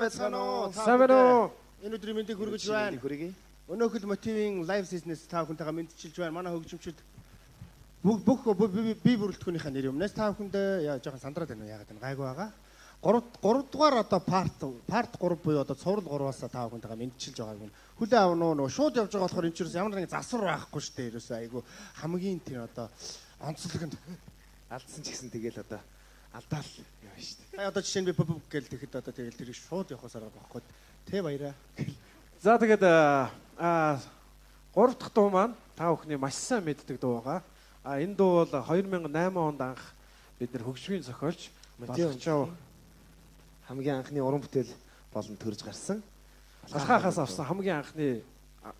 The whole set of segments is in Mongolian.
байцгаана уу? Савэно. Энэ өдрийн мэндийг хүргэж байна. Өнөөхөл мотивийн лайв сесснээс та бүхэнтэйгээ мэдчилж байна. Манай хөгжимчид бүх бие бүрэлдэхүүнийхээ нэр юмнаас та бүхэндээ жоохон сандраад байна уу? Яагаад энэ гайгүй байгаа. 3 дугаар одоо парт 3 буюу одоо цуврал 3-аас та бүхэнтэйгээ мэдчилж байгааг нь хүлээ авна уу? Шууд явж байгаа болохоор энэ ч ерөөс ямар нэгэн засвар байхгүй шүү дээ. Ерөөсөө айгу хамгийн тийм одоо онцлогонд Алдсан ч гэсэн тэгэл одоо алдаал яваа шүү дээ. Одоо жишээ нь би пп гэл тэгэхэд одоо тэгэл тэрийг шууд явахсаар байхгүй. Тэ баяраа. За тэгээд 3 дахь дуу маань та бүхний маш сайн мэддэг дуу байгаа. Энэ дуу бол 2008 онд анх бид нэр хөгжмийн зохиолч Балхачаа хамгийн анхны уран бүтээл болон төрж гарсан. Балхахаас авсан хамгийн анхны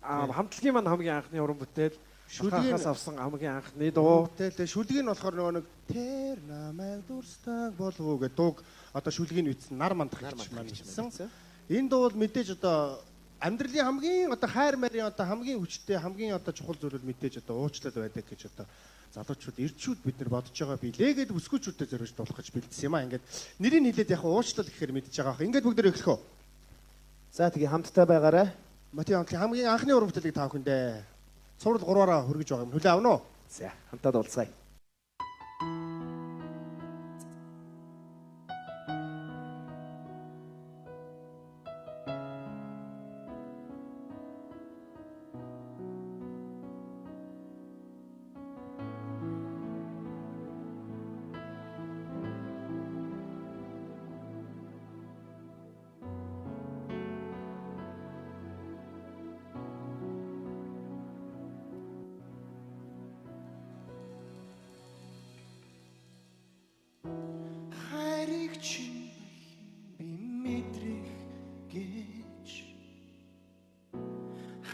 хамтлагийн маань хамгийн анхны уран бүтээл Шүлгээс авсан хамгийн анхны дуу. Тэгээ шүлгийг нь болохоор нөгөө нэг тэр намайг дурстаг болов уу гэдэг дууг одоо шүлгийн үтсэн нар мандах гэж маань хэлсэн. Энэ дуу бол мэдээж одоо амьдралын хамгийн одоо хайр марийн одоо хамгийн хүчтэй хамгийн одоо чухал зүйл бол мэдээж одоо уучлал байдаг гэж одоо залуучууд ирчүүд бид нар бодож байгаа билээ гэдэг өсгөөчүүдэд зориулж болох гэж бэлдсэн юм аа. Ингээд нэрийг хэлээд яг уучлал гэхээр мэдж байгаа ах. Ингээд бүгд эхлэх үү. За тэгээ хамтдаа байгаарай. Мотив хамгийн анхны уран бүтээлийг та бүхэндээ цуврал 3-аараа хүргэж байгаа юм. Хүлээ авна уу? За хамтдаа уулзъя.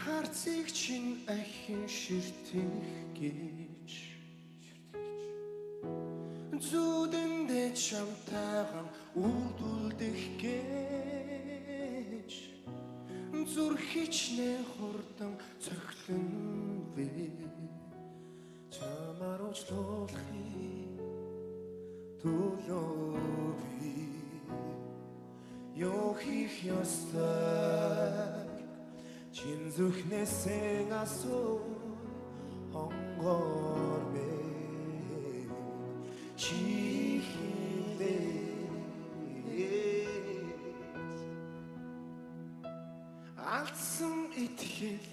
Харцыг чин ахин ширтэх гэж зүдэндээ чамтайхан үрдүүлдэх гэж зүрхичнээ хурдан цохлон вэ чамаар уучлуулахыг төлөө би юу хийх ёстой чин зүхнээсээ асуу хонгор бэ чи хилээ алдсан итгэл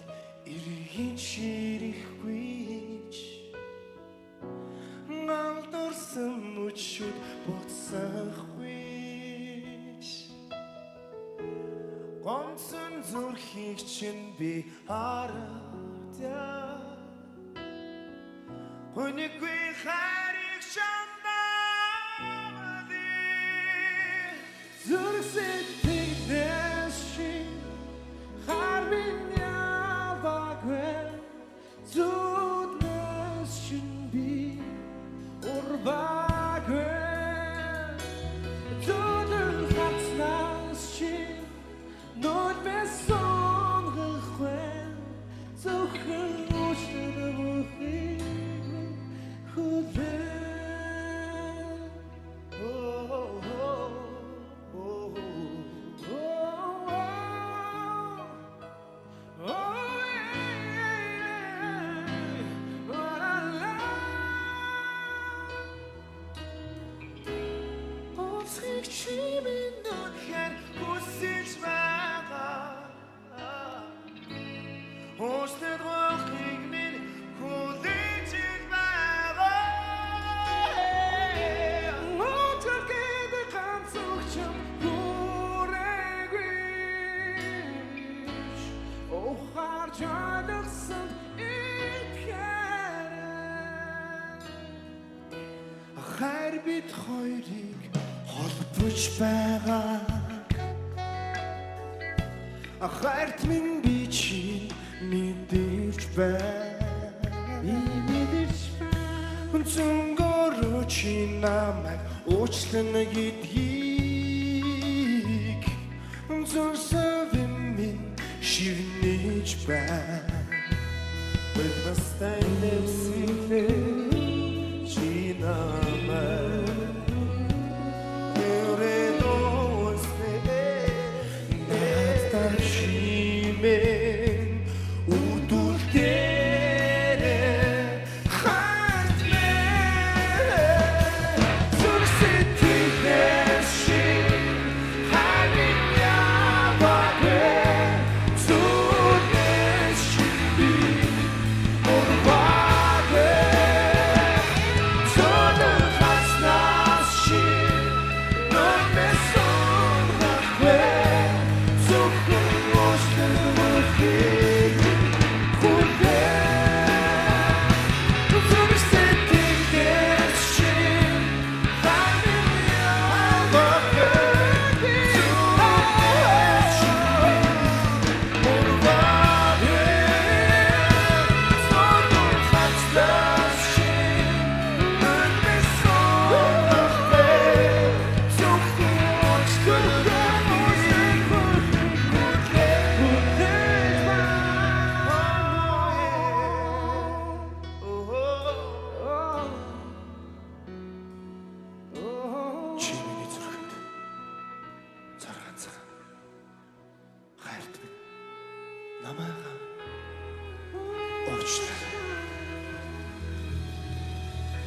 эргэн ширэхгүйч галдурсан мөчүүд буцсахгүй гонцон зүрхийг чинь би харагдаа хүнийгүй хайрыг шандаади зүрх сэтгэлээс шин хар миний аваагүй зүуднээс шин би урваагүй зүудэн хацнаас шин Not me song gwen so khush the wuhi khude oh oh oh oh what I love oh chiming not can pussy Hoste drochig min хүлээж байгаа Моtor гэдэг ганцхан хүрээгүй Охар жадсан ихээр Хайр бид хоёрыг холбож байгаа Хайрт минь би чи мэдэрч бай би мэдэрч бай Зөнгөөрөө чи намайг уучлана гэдгийг Зүрсэвэн минь шивнэж бай With my stainless чи намайг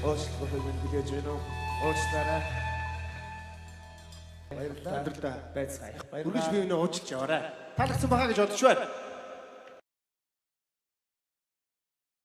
уучлахыг минь хүлээж байна уу? Уучлаарай. Баярлалаа. Баяцгаая. Үргэлж би өнөө уучлж яваарай. Таалагдсан баха гэж бодож байна.